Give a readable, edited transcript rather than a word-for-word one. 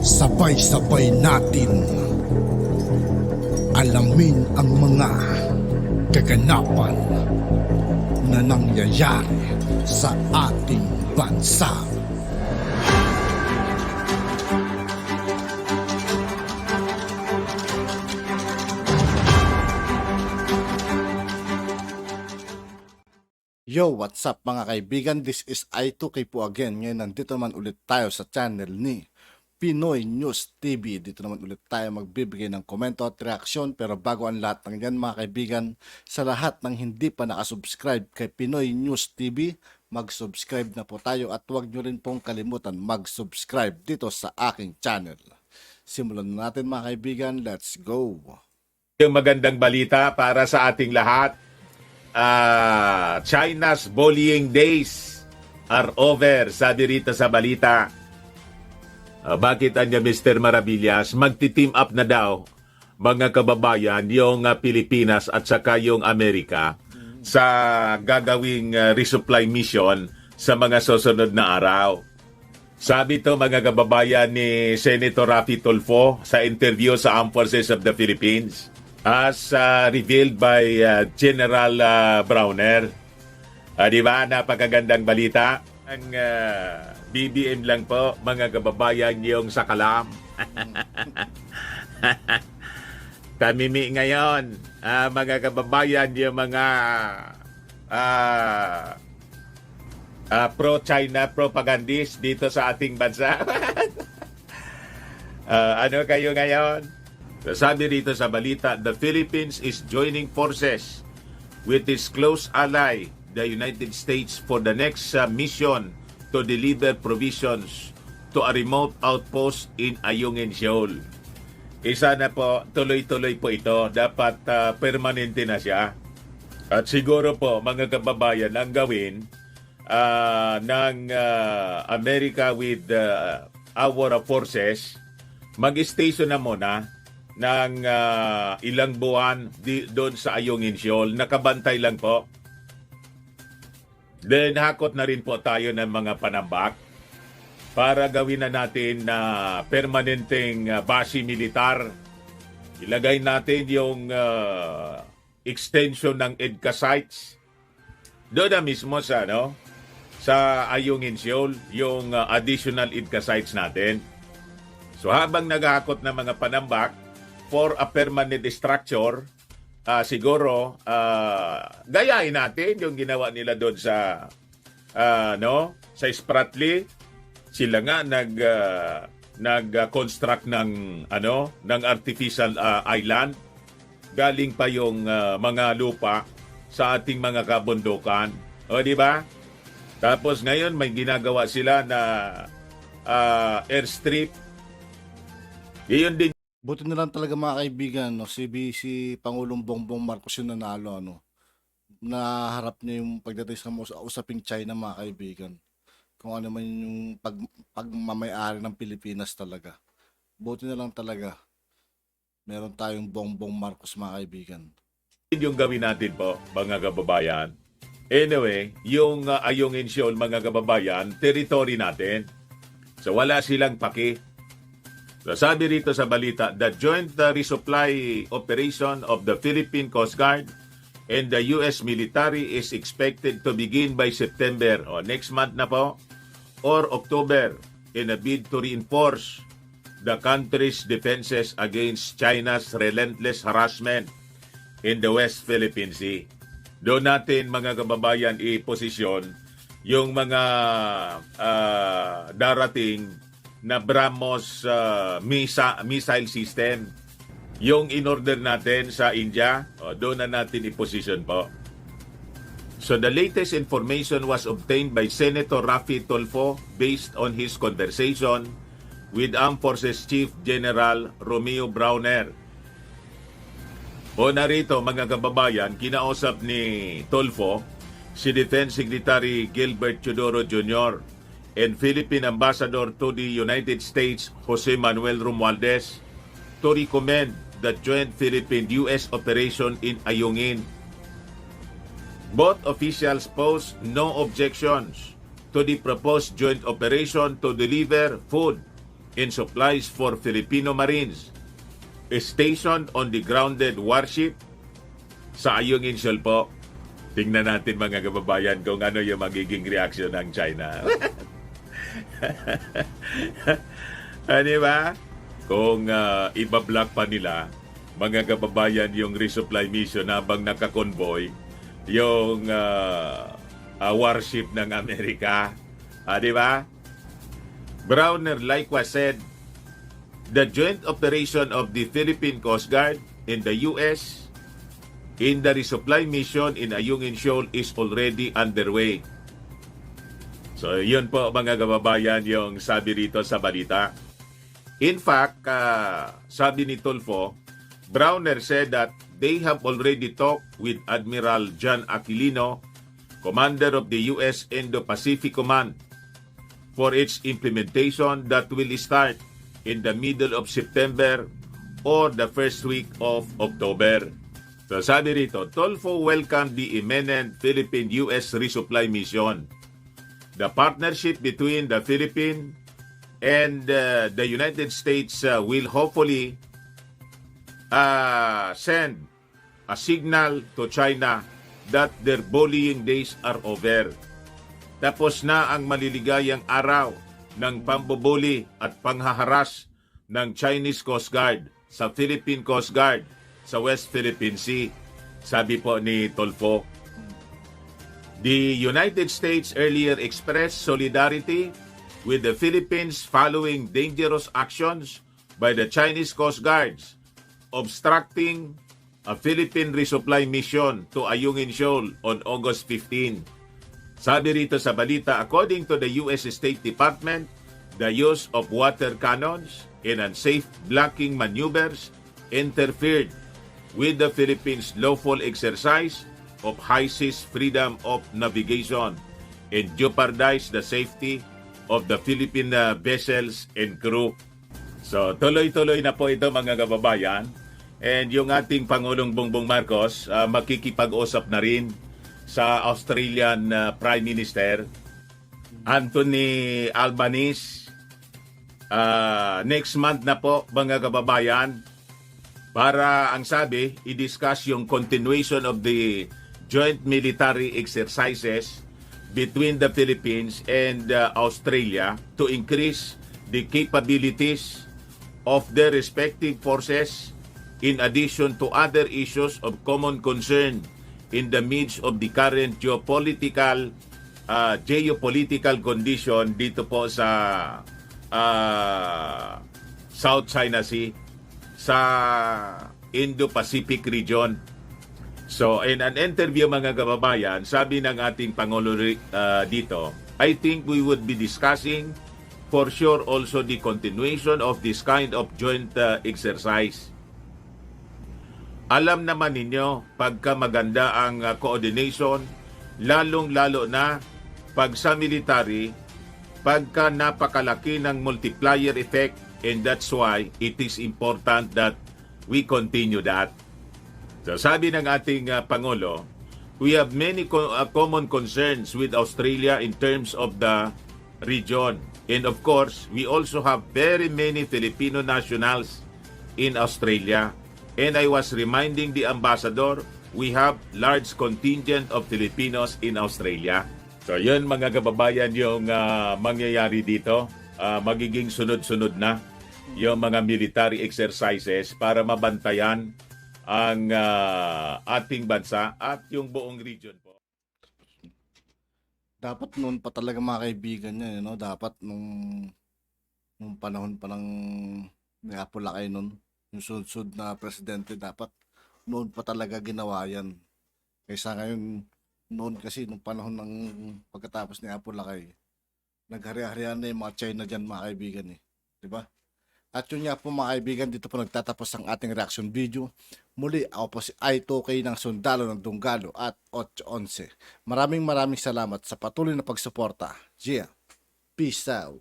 Sabay-sabay natin alamin ang mga kaganapan na nangyayari sa ating bansa. Yo, what's up mga kaibigan? This is I2K po again. Ngayon nandito naman ulit tayo sa channel ni Pinoy News TV. Dito naman ulit tayo magbibigay ng komento at reaksyon. Pero bago ang lahat ng yan mga kaibigan, sa lahat ng hindi pa nakasubscribe kay Pinoy News TV, mag-subscribe na po tayo at huwag nyo rin pong kalimutan mag-subscribe dito sa aking channel. Simulan na natin mga kaibigan, let's go! Yung magandang balita para sa ating lahat. China's bullying days are over, sabi rito sa balita. Bakit anya Mr. Maravillas? Magti-team up na daw mga kababayan yung Pilipinas at saka yung Amerika sa gagawing resupply mission sa mga susunod na araw. Sabi to mga kababayan ni Senator Raffy Tulfo sa interview sa Armed Forces of the Philippines. As revealed by General Browner. Di ba? Napakagandang balita. Ang BBM lang po, mga kababayan, yung sa Kalam. Kamimi ngayon, mga kababayan, yung mga pro-China propagandist dito sa ating bansa. Ano kayo ngayon? Sabi rito sa balita, the Philippines is joining forces with its close ally, the United States, for the next mission to deliver provisions to a remote outpost in Ayungin Shoal. Isa na po, tuloy-tuloy po ito. Dapat permanente na siya. At siguro po, mga kababayan, ang gawin ng America with our forces, mag-station na muna ng ilang buwan doon sa Ayungin Shoal. Nakabantay lang po. Then hakot na rin po tayo ng mga panambak para gawin na natin na permanenteng base militar. Ilagay natin yung extension ng EDCA sites. Doon na mismo sa Ayungin Shoal, yung additional EDCA sites natin. So habang naghahakot ng mga panambak, for a permanent structure, siguro gayahin natin yung ginawa nila doon sa sa Spratly. Sila nga nag-construct ng ng artificial island. Galing pa yung mga lupa sa ating mga kabundukan. O di ba? Tapos ngayon may ginagawa sila na airstrip. Iyon din. Buti na lang talaga mga kaibigan, si Pangulong Bongbong Marcos yung nanalo, naharap niya yung pagdating sa usaping China mga kaibigan. Kung ano man yung pagmamayari ng Pilipinas talaga. Buti na lang talaga, meron tayong Bongbong Marcos mga kaibigan. Yung gawin natin po, mga kababayan. Anyway, yung Ayungin Shoal, mga kababayan, territory natin. So wala silang paki. So, sabi rito sa balita, the joint resupply operation of the Philippine Coast Guard and the U.S. military is expected to begin by September, o next month na po, or October, in a bid to reinforce the country's defenses against China's relentless harassment in the West Philippine Sea. Doon natin, mga kababayan, i-posisyon yung mga darating na BrahMos missile system. Yung in-order natin sa India, doon na natin i-position po. So the latest information was obtained by Senator Raffy Tulfo based on his conversation with Armed Forces Chief General Romeo Browner. O narito, mga kababayan, kinausap ni Tulfo si Defense Secretary Gilbert Teodoro Jr. and Philippine Ambassador to the United States, Jose Manuel Romualdez, to recommend the joint Philippine-U.S. operation in Ayungin. Both officials posed no objections to the proposed joint operation to deliver food and supplies for Filipino Marines stationed on the grounded warship sa Ayong Insul po. Tingnan natin mga kababayan kung ano yung magiging reaction ng China. Di ba? Kung ibablock pa nila, mga kababayan, yung resupply mission habang nakakonvoy, yung warship ng Amerika. Di ba? Browner likewise said, the joint operation of the Philippine Coast Guard in the U.S. in the resupply mission in Ayungin Shoal is already underway. So, yun po mga kababayan yung sabi rito sa balita. In fact, sabi ni Tulfo, Browner said that they have already talked with Admiral John Aquilino, commander of the U.S. Indo-Pacific Command, for its implementation that will start in the middle of September or the first week of October. So sabi rito, Tulfo welcomed the imminent Philippine-U.S. resupply mission. The partnership between the Philippines and the United States will hopefully send a signal to China that their bullying days are over. Tapos na ang maliligayang araw ng pambubuli at panghaharas ng Chinese Coast Guard sa Philippine Coast Guard sa West Philippine Sea, sabi po ni Tulfo. The United States earlier expressed solidarity with the Philippines following dangerous actions by the Chinese Coast Guards obstructing a Philippine resupply mission to Ayungin Shoal on August 15. Sabi rito sa balita, according to the U.S. State Department, the use of water cannons and unsafe blocking maneuvers interfered with the Philippines' lawful exercise of high seas freedom of navigation and jeopardized the safety of the Philippine vessels and crew. So tuloy-tuloy na po ito mga kababayan. And yung ating Pangulong Bongbong Marcos makikipag-usap na rin sa Australian Prime Minister Anthony Albanese next month na po mga kababayan, para ang sabi i-discuss yung continuation of the joint military exercises between the Philippines and Australia to increase the capabilities of their respective forces in addition to other issues of common concern in the midst of the current geopolitical condition dito po sa South China Sea, sa Indo-Pacific region. So in an interview mga kababayan, sabi ng ating Pangulo dito, I think we would be discussing for sure also the continuation of this kind of joint exercise. Alam naman ninyo, pagka maganda ang coordination, lalong-lalo na pag sa military, pagka napakalaki ng multiplier effect, and that's why it is important that we continue that. So sabi ng ating Pangulo, we have many common concerns with Australia in terms of the region. And of course, we also have very many Filipino nationals in Australia. And I was reminding the ambassador, we have large contingent of Filipinos in Australia. So yun mga kababayan yung mangyayari dito. Magiging sunod-sunod na yung mga military exercises para mabantayan ang ating bansa at yung buong region po. Dapat noon pa talaga mga kaibigan niya, no? Dapat nung panahon pa ng ni Apo Lakay noon, yung sunod-sunod na presidente, dapat noon pa talaga ginawa yan. Kaysa ngayon, noon kasi nung panahon ng pagkatapos ni Apo Lakay, naghari-harihan na yung mga China dyan mga kaibigan eh. Diba? At yun nga po mga kaibigan, dito po nagtatapos ang ating reaction video. Muli, ako po si I2K ng Sundalo ng Dunggalo at 811. Maraming salamat sa patuloy na pagsuporta. Gia, peace out.